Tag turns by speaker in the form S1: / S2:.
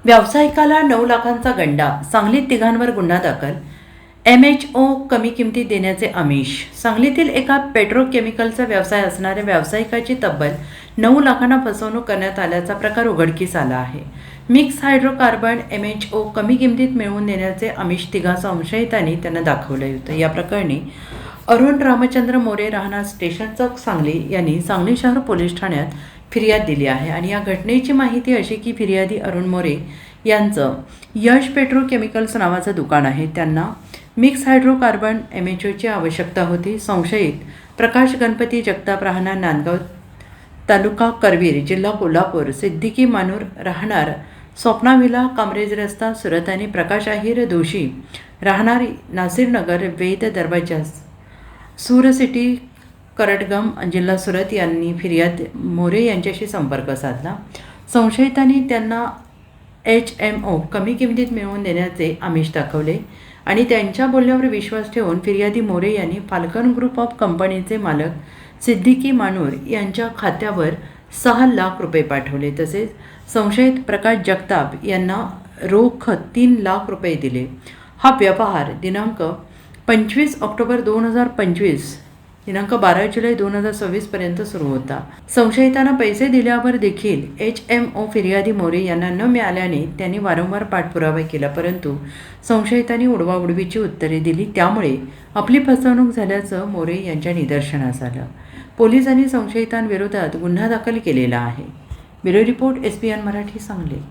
S1: व्यावसायिकाला 9 लाखांचा गंडा, सांगलीत तिघांवर गुन्हा दाखल. MHO कमी किमतीत देण्याचे आमिष. सांगलीतील एका पेट्रोकेमिकलचा व्यवसाय असणाऱ्या व्यावसायिकाची तब्बल 9 लाखांना फसवणूक करण्यात आल्याचा प्रकार उघडकीस आला आहे. मिक्स हायड्रोकार्बन MHO कमी किमतीत मिळवून देण्याचे आमिष तिघा संशयितांनी त्यांना दाखवले होते. या प्रकरणी अरुण रामचंद्र मोरे राहणार स्टेशन चौक सांगली यांनी सांगली शहर पोलीस ठाण्यात फिर्याद दिली आहे. आणि या घटनेची माहिती अशी की फिर्यादी अरुण मोरे यांचं यश पेट्रोकेमिकल्स नावाचं दुकान आहे. त्यांना मिक्स हायड्रोकार्बन MHOची आवश्यकता होती. संशयित प्रकाश गणपती जगताप राहणार नांदगाव तालुका करवीर जिल्हा कोल्हापूर, सिद्दीकी मानूर राहणार स्वप्ना विला कामरेज रस्ता सुरत आणि प्रकाश अहिर दोशी राहणार नासिरनगर वेद दरवाजा सूर सिटी करटगम जिल्हा सुरत यांनी फिर्याद मोरे यांच्याशी संपर्क साधला. संशयितांनी त्यांना HMO कमी किमतीत मिळवून देण्याचे आमिष दाखवले आणि त्यांच्या बोलण्यावर विश्वास ठेवून फिर्यादी मोरे यांनी फाल्कन ग्रुप ऑफ कंपनीचे मालक सिद्दीकी मानूर यांच्या खात्यावर 6 लाख रुपये पाठवले. तसेच संशयित प्रकाश जगताप यांना रोख 3 लाख रुपये दिले. हा व्यवहार दिनांक 25 ऑक्टोबर 2025 दिनांक 12 जुलै 2026 पर्यंत सुरू होता. संशयितांना पैसे दिल्यावर देखील HMO फिर्यादी मोरे यांना न मिळाल्याने त्यांनी वारंवार पाठपुरावा केला, परंतु संशयितांनी उडवाउडवीची उत्तरे दिली. त्यामुळे आपली फसवणूक झाल्याचं मोरे यांच्या निदर्शनास आलं. पोलिसांनी संशयितांविरोधात गुन्हा दाखल केलेला आहे. Bureau report SBN Marathi Sangli.